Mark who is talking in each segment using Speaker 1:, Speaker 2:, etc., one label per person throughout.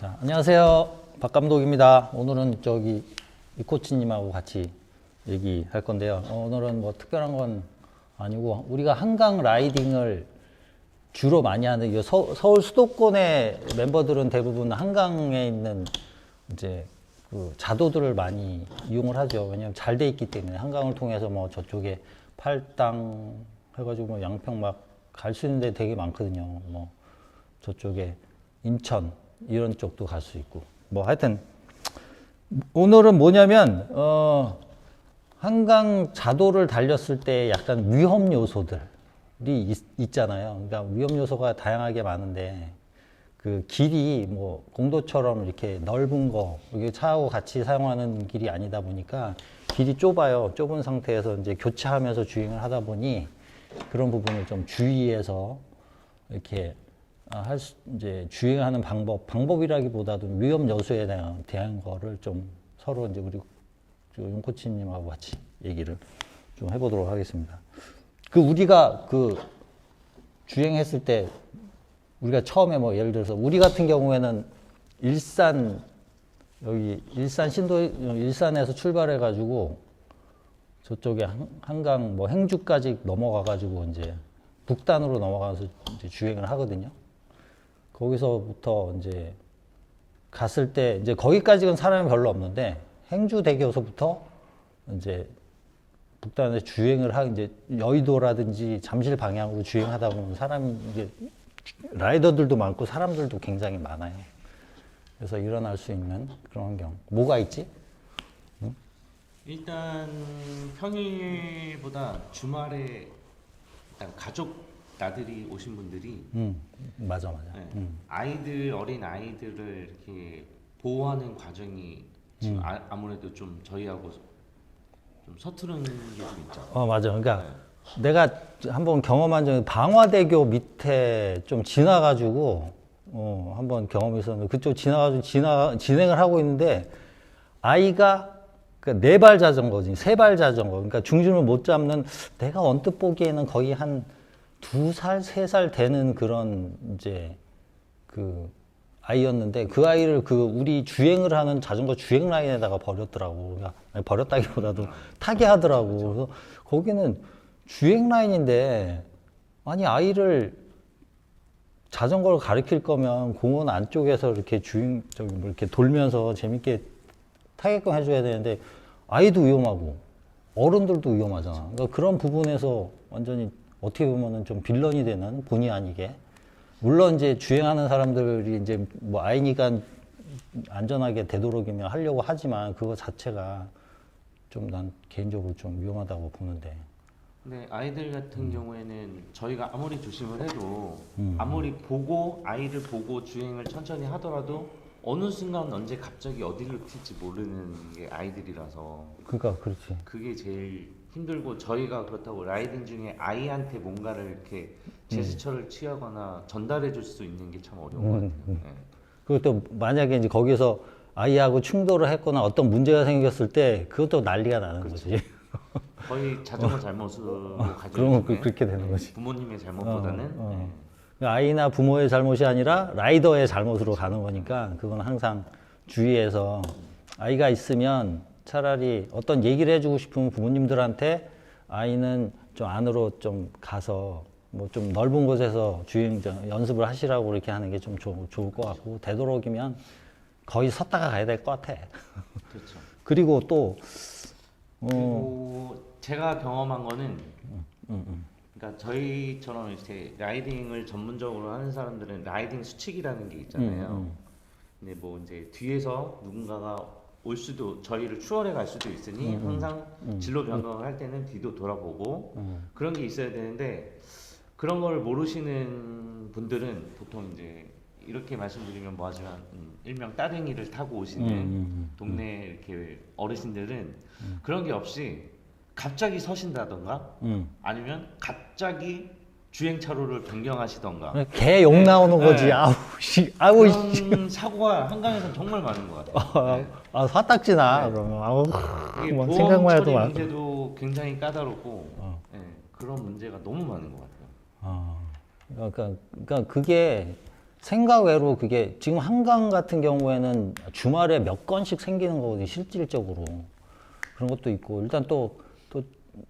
Speaker 1: 자, 안녕하세요. 박 감독입니다. 오늘은 저기 이 코치님하고 같이 얘기할 건데요. 오늘은 뭐 특별한 건 아니고 우리가 한강 라이딩을 주로 많이 하는 이 서울 수도권의 멤버들은 대부분 한강에 있는 이제 그 자도들을 많이 이용을 하죠. 왜냐하면 잘 돼 있기 때문에 한강을 통해서 뭐 저쪽에 팔당 해가지고 뭐 양평 막 갈 수 있는 데 되게 많거든요. 뭐 저쪽에 인천 이런 쪽도 갈 수 있고 뭐 하여튼 오늘은 뭐냐면 한강 자도를 달렸을 때 약간 위험 요소들이 있잖아요. 그러니까 위험 요소가 다양하게 많은데 그 길이 뭐 공도처럼 이렇게 넓은 거 이게 차하고 같이 사용하는 길이 아니다 보니까 길이 좁아요. 좁은 상태에서 이제 교차하면서 주행을 하다 보니 그런 부분을 좀 주의해서 이렇게 이제 주행하는 방법이라기보다도 위험 요소에 대한 거를 좀 서로 이제 우리 윤 코치님하고 같이 얘기를 좀 해보도록 하겠습니다. 우리가 주행했을 때 우리가 처음에 뭐 예를 들어서 우리 같은 경우에는 일산에서 출발해 가지고 저쪽에 한강 뭐 행주까지 넘어가 가지고 이제 북단으로 넘어가서 이제 주행을 하거든요. 거기서부터 이제 갔을 때 이제 거기까지는 사람이 별로 없는데 행주대교서부터 이제 북단에 주행을 이제 여의도라든지 잠실 방향으로 주행하다 보면 사람이 이제 라이더들도 많고 사람들도 굉장히 많아요. 그래서 일어날 수 있는 그런 환경. 뭐가 있지? 응?
Speaker 2: 일단 평일보다 주말에 일단 가족 나들이 오신 분들이
Speaker 1: 맞아.
Speaker 2: 네, 어린 아이들을 이렇게 보호하는 과정이 지금 아무래도 좀 저희하고 좀 서투른 게 좀 있죠.
Speaker 1: 맞아. 그러니까 내가 한번 경험한 적이 방화대교 밑에 좀 지나가지고 한번 경험이 있었는데 그쪽 지나가지고 진행을 하고 있는데 아이가 그러니까 4발 자전거지, 3발 자전거. 그러니까 중심을 못 잡는 내가 언뜻 보기에는 거의 한 2살, 3살 되는 그런 이제 그 아이였는데 그 아이를 우리 주행을 하는 자전거 주행 라인에다가 버렸더라고. 그러니까 버렸다기보다도 타게 하더라고. 그래서 거기는 주행 라인인데 아니 아이를 자전거를 가르칠 거면 공원 안쪽에서 이렇게 뭐 이렇게 돌면서 재밌게 타게끔 해줘야 되는데 아이도 위험하고 어른들도 위험하잖아. 그러니까 그런 부분에서 완전히 어떻게 보면은 좀 빌런이 되는 본의 아니게 물론 이제 주행하는 사람들이 이제 뭐 아이니까 안전하게 되도록이면 하려고 하지만 그거 자체가 좀 난 개인적으로 좀 위험하다고 보는데.
Speaker 2: 근데 아이들 같은 경우에는 저희가 아무리 조심을 해도 아무리 아이를 보고 주행을 천천히 하더라도 어느 순간 언제 갑자기 어디를 튈지 모르는 게 아이들이라서
Speaker 1: 그러니까 그렇지.
Speaker 2: 그게 제일 힘들고 저희가 그렇다고 라이딩 중에 아이한테 뭔가를 이렇게 제스처를 취하거나 전달해 줄 수 있는 게 참 어려운 것 같아요. 네.
Speaker 1: 그것도 만약에 이제 거기서 아이하고 충돌을 했거나 어떤 문제가 생겼을 때 그것도 난리가 나는 거지.
Speaker 2: 거의 자전거 잘못으로 가지고
Speaker 1: 그러면 그렇게 되는 거지.
Speaker 2: 부모님의 잘못보다는 네.
Speaker 1: 아이나 부모의 잘못이 아니라 라이더의 잘못으로 가는 거니까 그건 항상 주의해서 아이가 있으면 차라리 어떤 얘기를 해주고 싶으면 부모님들한테 아이는 좀 안으로 좀 가서 뭐 좀 넓은 곳에서 주행 연습을 하시라고 이렇게 하는 게 좀 좋을 것 같고 되도록이면 거의 섰다가 가야 될 것 같아.
Speaker 2: 그렇죠.
Speaker 1: 그리고 또
Speaker 2: 그리고 제가 경험한 거는 그러니까 저희처럼 이렇게 라이딩을 전문적으로 하는 사람들은 라이딩 수칙이라는 게 있잖아요. 근데 뭐 이제 뒤에서 누군가가 올 수도 저희를 추월해 갈 수도 있으니 항상 진로 변경을 할 때는 뒤도 돌아보고 그런 게 있어야 되는데 그런 걸 모르시는 분들은 보통 이제 이렇게 말씀드리면 뭐하지만 일명 따릉이를 타고 오시는 동네 이렇게 어르신들은 그런 게 없이 갑자기 서신다던가 아니면 갑자기 주행차로를 변경하시던가
Speaker 1: 개 욕 나오는 거지.
Speaker 2: 네. 그런 사고가 한강에서는 정말 많은 것 같아요. 네.
Speaker 1: 화딱지나
Speaker 2: 네.
Speaker 1: 그러면
Speaker 2: 이게
Speaker 1: 뭐
Speaker 2: 보험
Speaker 1: 생각만 해도
Speaker 2: 처리
Speaker 1: 막.
Speaker 2: 문제도 굉장히 까다롭고 그런 문제가 너무 많은 것 같아요.
Speaker 1: 그러니까 그게 생각 외로 그게 지금 한강 같은 경우에는 주말에 몇 건씩 생기는 거거든요. 실질적으로. 그런 것도 있고 일단 또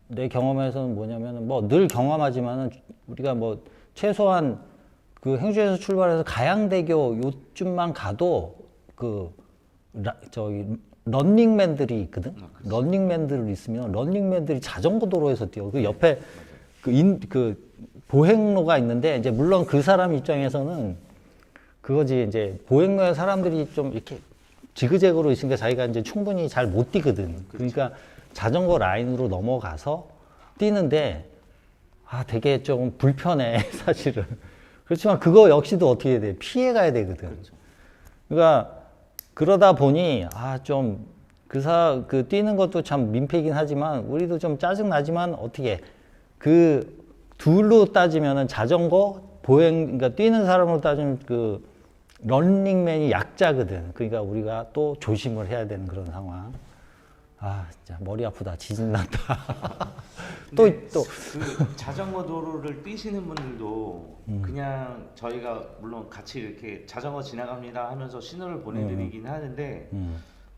Speaker 1: 내 경험에서는 뭐냐면은 뭐 늘 경험하지만은 우리가 뭐 최소한 그 행주에서 출발해서 가양대교 요쯤만 가도 저기 런닝맨들이 있거든. 런닝맨들이 있으면 런닝맨들이 자전거 도로에서 뛰어. 그 옆에 그 보행로가 있는데 이제 물론 그 사람 입장에서는 그거지 이제 보행로에 사람들이 좀 이렇게 지그재그로 있으니까 자기가 이제 충분히 잘 못 뛰거든. 그러니까 자전거 라인으로 넘어가서 뛰는데 되게 좀 불편해 사실은. 그렇지만 그거 역시도 어떻게 해야 돼? 피해 가야 되거든. 그러니까 그러다 보니 좀 그 뛰는 것도 참 민폐이긴 하지만 우리도 좀 짜증 나지만 어떻게 그 둘로 따지면은 자전거 그러니까 뛰는 사람으로 따지면 그 런닝맨이 약자거든. 그러니까 우리가 또 조심을 해야 되는 그런 상황. 진짜 머리 아프다. 지진 났다.
Speaker 2: 그 자전거 도로를 뛰시는 분들도 그냥 저희가 물론 같이 이렇게 자전거 지나갑니다 하면서 신호를 보내드리긴 하는데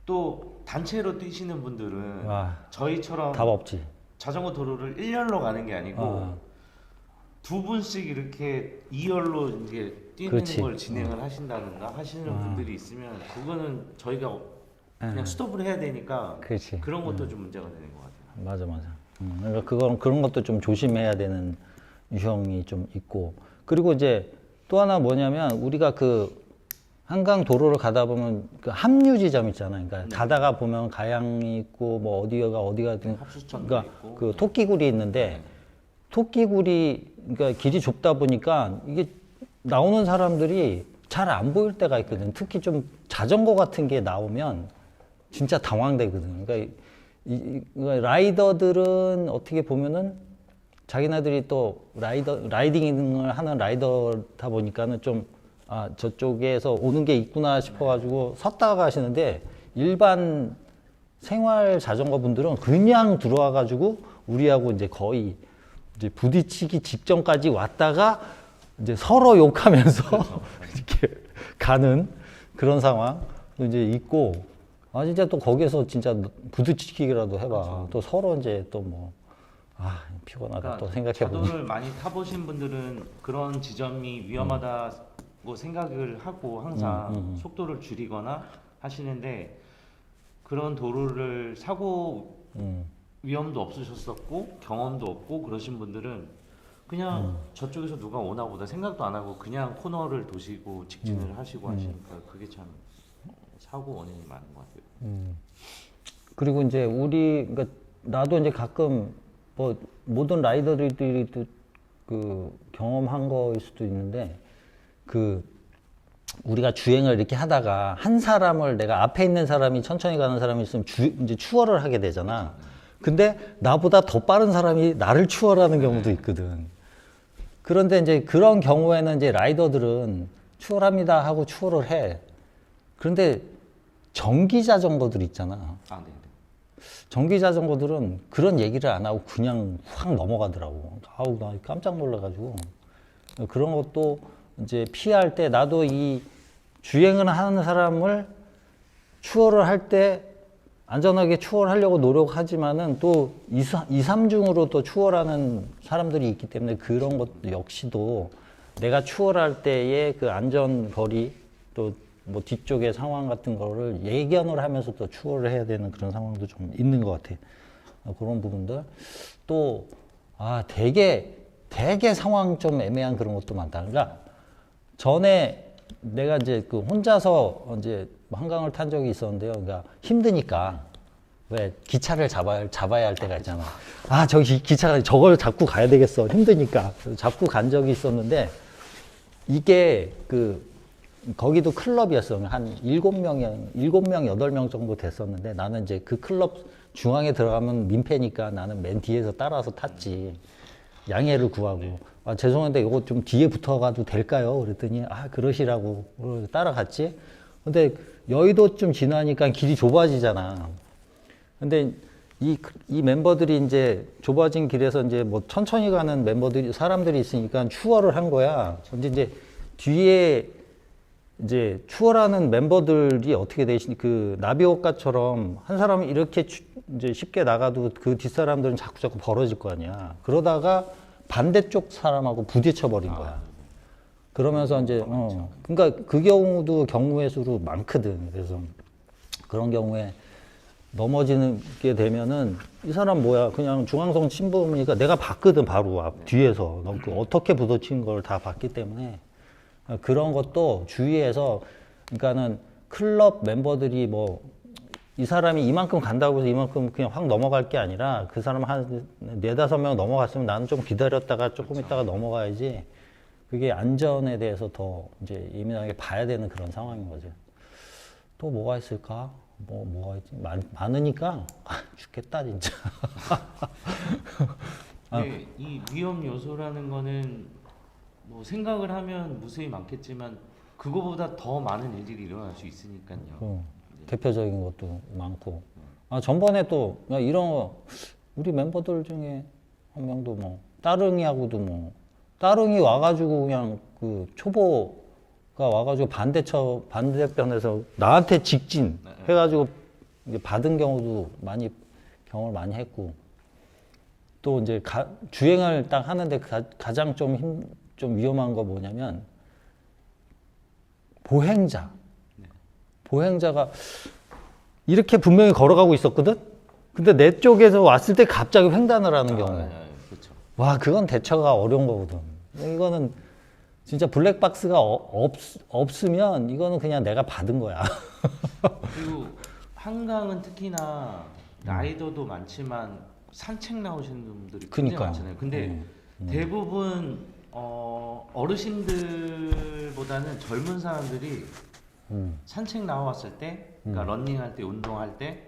Speaker 2: 또 단체로 뛰시는 분들은 저희처럼
Speaker 1: 답 없지.
Speaker 2: 자전거 도로를 1열로 가는 게 아니고 두 분씩 이렇게 2열로 이제 뛰는
Speaker 1: 그렇지.
Speaker 2: 걸 진행을 하신다든가 하시는 분들이 있으면 그거는 저희가 그냥 스톱을 해야 되니까
Speaker 1: 그렇지.
Speaker 2: 그런 것도 좀 문제가 되는 것 같아요.
Speaker 1: 맞아. 그러니까 그런 것도 좀 조심해야 되는 유형이 좀 있고. 그리고 이제 또 하나 뭐냐면 우리가 그 한강 도로를 가다 보면 그 합류 지점 있잖아요. 그러니까 가다가 보면 가양이 있고 뭐 어디가
Speaker 2: 합수천도
Speaker 1: 그러니까
Speaker 2: 있고.
Speaker 1: 그 토끼굴이 있는데 토끼굴이 그러니까 길이 좁다 보니까 이게 나오는 사람들이 잘 안 보일 때가 있거든. 특히 좀 자전거 같은 게 나오면 진짜 당황되거든. 그러니까 라이더들은 어떻게 보면은 자기네들이 또 라이딩을 하는 라이더다 보니까는 좀 저쪽에서 오는 게 있구나 싶어가지고 섰다가 가시는데 일반 생활 자전거 분들은 그냥 들어와가지고 우리하고 이제 거의 이제 부딪히기 직전까지 왔다가 이제 서로 욕하면서 이렇게 가는 그런 상황 이제 있고 진짜 또 거기에서 진짜 부딪히기라도 해봐. 그렇죠. 또 서로 이제 또 뭐 피곤하다
Speaker 2: 그러니까
Speaker 1: 또 생각해보면.
Speaker 2: 자도를 많이 타보신 분들은 그런 지점이 위험하다고 생각을 하고 항상 속도를 줄이거나 하시는데 그런 도로를 사고 위험도 없으셨었고 경험도 없고 그러신 분들은 그냥 저쪽에서 누가 오나 보다 생각도 안 하고 그냥 코너를 도시고 직진을 하시고 하시니까 그게 참 사고 원인이 많은 것 같아요.
Speaker 1: 그리고 이제 그러니까 나도 이제 가끔 뭐 모든 라이더들이 그 경험한 거일 수도 있는데 우리가 주행을 이렇게 하다가 한 사람을 내가 앞에 있는 사람이 천천히 가는 사람이 있으면 이제 추월을 하게 되잖아. 근데 나보다 더 빠른 사람이 나를 추월하는 경우도 있거든. 그런데 이제 그런 경우에는 이제 라이더들은 추월합니다 하고 추월을 해. 그런데 전기 자전거들 있잖아.
Speaker 2: 네.
Speaker 1: 전기 자전거들은 그런 얘기를 안 하고 그냥 확 넘어가더라고. 나 깜짝 놀라가지고. 그런 것도 이제 피할 때 나도 이 주행을 하는 사람을 추월을 할 때 안전하게 추월하려고 노력하지만은 또 2, 3중으로 또 추월하는 사람들이 있기 때문에 그런 것 역시도 내가 추월할 때의 그 안전거리 또 뭐 뒤쪽의 상황 같은 거를 예견을 하면서 또 추월을 해야 되는 그런 상황도 좀 있는 것 같아. 그런 부분들. 또, 되게 상황 좀 애매한 그런 것도 많다. 그러니까 전에 내가 이제 그 혼자서 이제 한강을 탄 적이 있었는데요. 그러니까 힘드니까 왜 기차를 잡아야 할 때가 있잖아. 저기 기차가 저걸 잡고 가야 되겠어. 힘드니까. 그래서 잡고 간 적이 있었는데 이게 거기도 클럽이었어. 한 7명, 8명 정도 됐었는데 나는 이제 그 클럽 중앙에 들어가면 민폐니까 나는 맨 뒤에서 따라서 탔지. 양해를 구하고. 죄송한데 이거 좀 뒤에 붙어가도 될까요? 그랬더니 그러시라고 따라갔지. 근데 여의도쯤 지나니까 길이 좁아지잖아. 근데 이 멤버들이 이제 좁아진 길에서 이제 뭐 천천히 가는 사람들이 있으니까 추월을 한 거야. 근데 이제 뒤에 이제 추월하는 멤버들이 어떻게 되시니 그 나비효과처럼 한 사람이 이렇게 이제 쉽게 나가도 그 뒷사람들은 자꾸 벌어질 거 아니야. 그러다가 반대쪽 사람하고 부딪혀 버린 거야. 그러면서 이제 그러니까 그 경우도 경우의 수로 많거든. 그래서 그런 경우에 넘어지게 되면은 이 사람 뭐야 그냥 중앙성 침범이니까 내가 봤거든 바로 앞 뒤에서 너 그 어떻게 부딪힌 걸 다 봤기 때문에 그런 것도 주의해서 그러니까는 클럽 멤버들이 뭐 이 사람이 이만큼 간다고 해서 이만큼 그냥 확 넘어갈 게 아니라 그 사람 한 네다섯 명 넘어갔으면 나는 좀 기다렸다가 조금 있다가 넘어가야지. 그게 안전에 대해서 더 이제 예민하게 봐야 되는 그런 상황인 거죠. 또 뭐가 있을까? 뭐가 있지? 많으니까 죽겠다 진짜.
Speaker 2: 근데 이 위험 요소라는 거는 뭐 생각을 하면 무수히 많겠지만 그거보다 더 많은 일들이 일어날 수 있으니까요.
Speaker 1: 대표적인 것도 많고. 전번에 또 이런 거 우리 멤버들 중에 한 명도 뭐 따릉이하고도 따릉이 와가지고 그냥 그 초보가 와가지고 반대편에서 나한테 직진 해가지고 받은 경우도 경험을 많이 했고 또 이제 주행을 딱 하는데 가장 좀 위험한 거 뭐냐면 보행자가 이렇게 분명히 걸어가고 있었거든? 근데 내 쪽에서 왔을 때 갑자기 횡단을 하는 경우.
Speaker 2: 그렇죠.
Speaker 1: 와, 그건 대처가 어려운 거거든. 이거는 진짜 블랙박스가 없으면 이거는 그냥 내가 받은 거야.
Speaker 2: 그리고 한강은 특히나 라이더도 많지만 산책 나오시는 분들이 굉장히 많잖아요. 근데 대부분 어르신들보다는 젊은 사람들이 산책 나왔을 때, 그러니까 런닝할 때, 운동할 때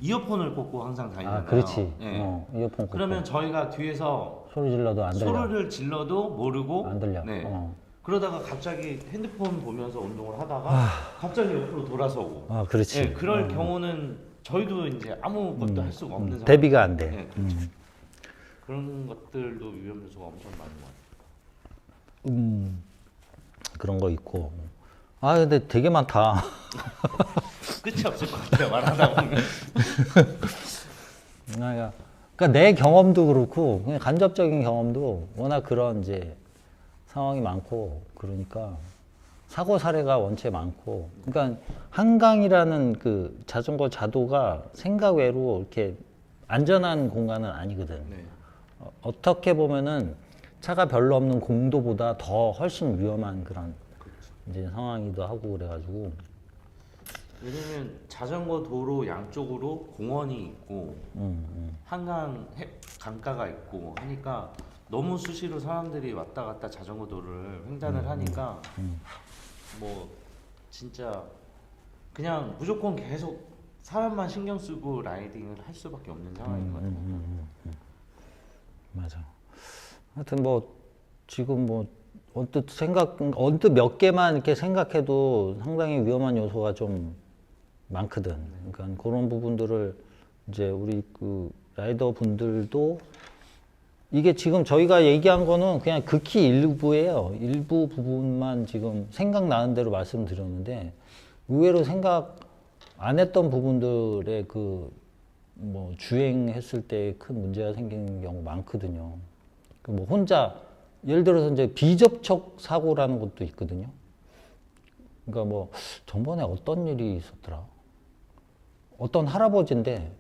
Speaker 2: 이어폰을 꽂고 항상 다니잖아요.
Speaker 1: 그렇지.
Speaker 2: 네.
Speaker 1: 이어폰 꽂고.
Speaker 2: 그러면 저희가 뒤에서
Speaker 1: 소리 질러도 안 들려.
Speaker 2: 소리를 질러도 모르고
Speaker 1: 안 들려.
Speaker 2: 네. 그러다가 갑자기 핸드폰 보면서 운동을 하다가 갑자기 옆으로 돌아서고.
Speaker 1: 그렇지.
Speaker 2: 네, 그럴 경우는 저희도 이제 아무것도 할 수가 없는 상황.
Speaker 1: 대비가 안 돼.
Speaker 2: 네, 그렇죠. 그런 것들도 위험 요소가 엄청 많은 것 같아요.
Speaker 1: 그런 거 있고. 근데 되게 많다.
Speaker 2: 끝이 없을 것 같아요. 말하다 보면.
Speaker 1: 그러니까 내 경험도 그렇고 그냥 간접적인 경험도 워낙 그런 이제 상황이 많고 그러니까 사고 사례가 원체 많고 그러니까 한강이라는 그 자전거 자도가 생각 외로 이렇게 안전한 공간은 아니거든.
Speaker 2: 네.
Speaker 1: 어떻게 보면은 차가 별로 없는 공도보다 더 훨씬 위험한 그런 이제 상황이기도 하고 그래가지고
Speaker 2: 왜냐면 자전거 도로 양쪽으로 공원이 있고 한강 강가가 있고 하니까 너무 수시로 사람들이 왔다 갔다 자전거 도로를 횡단을 하니까 뭐 진짜 그냥 무조건 계속 사람만 신경 쓰고 라이딩을 할 수밖에 없는 상황인 것 같아요.
Speaker 1: 맞아. 하여튼 뭐 지금 뭐 언뜻 몇 개만 이렇게 생각해도 상당히 위험한 요소가 좀 많거든. 그러니까 그런 부분들을 이제 우리 그 라이더 분들도 이게 지금 저희가 얘기한 거는 그냥 극히 일부예요. 일부 부분만 지금 생각나는 대로 말씀드렸는데 의외로 생각 안 했던 부분들의 그 뭐 주행했을 때 큰 문제가 생기는 경우 많거든요. 그 뭐 혼자 예를 들어서 이제 비접촉 사고라는 것도 있거든요. 그러니까 뭐 전번에 어떤 일이 있었더라. 어떤 할아버지인데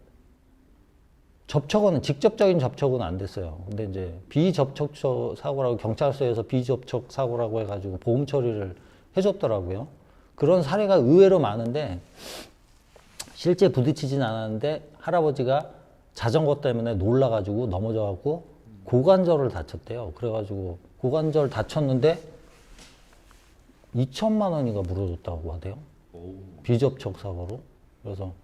Speaker 1: 직접적인 접촉은 안 됐어요. 근데 이제 비접촉 사고라고 경찰서에서 비접촉 사고라고 해가지고 보험 처리를 해줬더라고요. 그런 사례가 의외로 많은데 실제 부딪히진 않았는데 할아버지가 자전거 때문에 놀라가지고 넘어져갖고 고관절을 다쳤대요. 그래가지고 고관절 다쳤는데 2천만 원인가 물어줬다고 하대요. 비접촉 사고로. 그래서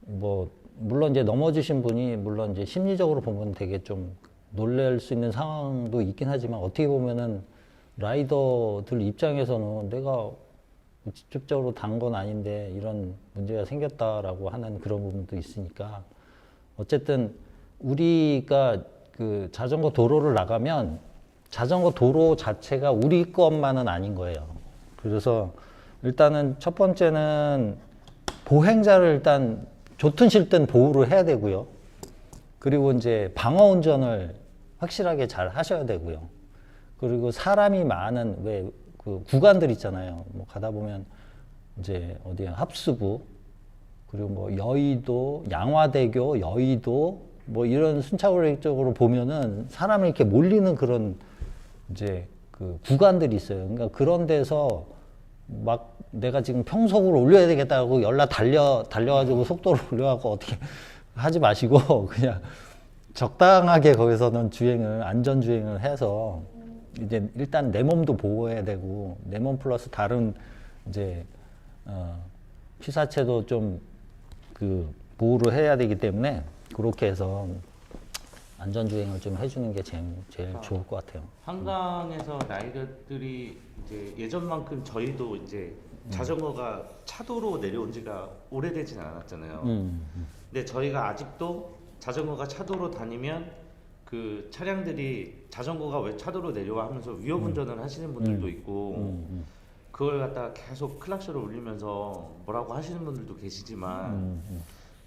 Speaker 1: 뭐 물론 이제 넘어지신 분이 물론 이제 심리적으로 보면 되게 좀 놀랄 수 있는 상황도 있긴 하지만 어떻게 보면은 라이더들 입장에서는 내가 직접적으로 단 건 아닌데 이런 문제가 생겼다라고 하는 그런 부분도 있으니까 어쨌든 우리가 그 자전거 도로를 나가면 자전거 도로 자체가 우리 것만은 아닌 거예요. 그래서 일단은 첫 번째는 보행자를 일단 좋든 싫든 보호를 해야 되고요. 그리고 이제 방어 운전을 확실하게 잘 하셔야 되고요. 그리고 사람이 많은 왜 그 구간들 있잖아요. 뭐 가다 보면 이제 어디야 합수부 그리고 뭐 여의도, 양화대교, 여의도 뭐 이런 순차적으로 보면은 사람이 이렇게 몰리는 그런 이제 그 구간들이 있어요. 그러니까 그런 데서 막 내가 지금 평속으로 올려야 되겠다고 달려가지고 속도를 올려갖고 어떻게 하지 마시고 그냥 적당하게 거기서는 안전 주행을 해서 이제 일단 내 몸도 보호해야 되고 내 몸 플러스 다른 이제 피사체도 좀 그 보호를 해야 되기 때문에 그렇게 해서 안전 주행을 좀 해주는 게 제일 좋을 것 같아요.
Speaker 2: 한강에서 라이더들이 이제 예전만큼 저희도 이제 자전거가 차도로 내려온 지가 오래되진 않았잖아요. 근데 저희가 아직도 자전거가 차도로 다니면 그 차량들이 자전거가 왜 차도로 내려와 하면서 위협 운전을 하시는 분들도 있고 그걸 갖다가 계속 클락션을 울리면서 뭐라고 하시는 분들도 계시지만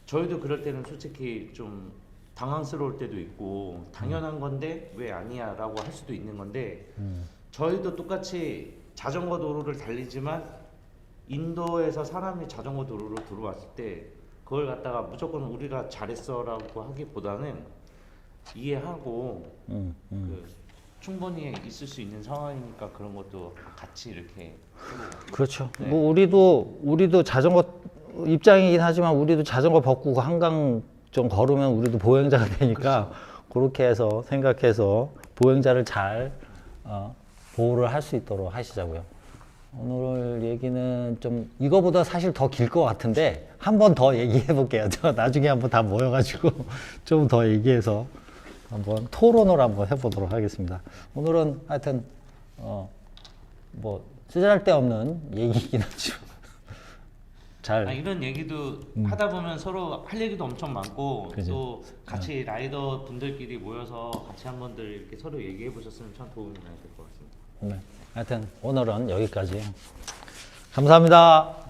Speaker 2: 저희도 그럴 때는 솔직히 좀 당황스러울 때도 있고 당연한 건데 왜 아니야 라고 할 수도 있는 건데 저희도 똑같이 자전거 도로를 달리지만 인도에서 사람이 자전거 도로로 들어왔을 때 그걸 갖다가 무조건 우리가 잘했어 라고 하기보다는 이해하고 그 충분히 있을 수 있는 상황이니까 그런 것도 같이 이렇게
Speaker 1: 그렇죠.
Speaker 2: 네.
Speaker 1: 뭐 우리도 자전거 입장이긴 하지만 우리도 자전거 벗고 한강 좀 걸으면 우리도 보행자가 되니까 그렇게 해서 생각해서 보행자를 잘 보호를 할 수 있도록 하시자고요. 오늘 얘기는 좀 이거보다 사실 더 길 것 같은데 한 번 더 얘기해 볼게요. 저 나중에 한번 다 모여가지고 좀 더 얘기해서 한번 토론을 한번 해보도록 하겠습니다. 오늘은 하여튼 뭐 쓰잘데없는 얘기이긴 하죠. 잘
Speaker 2: 이런 얘기도 하다 보면 서로 할 얘기도 엄청 많고
Speaker 1: 그죠.
Speaker 2: 또 같이 라이더 분들끼리 모여서 같이 한 번들 이렇게 서로 얘기해 보셨으면 참 도움이 많이 될 것 같습니다.
Speaker 1: 네. 하여튼 오늘은 여기까지. 감사합니다.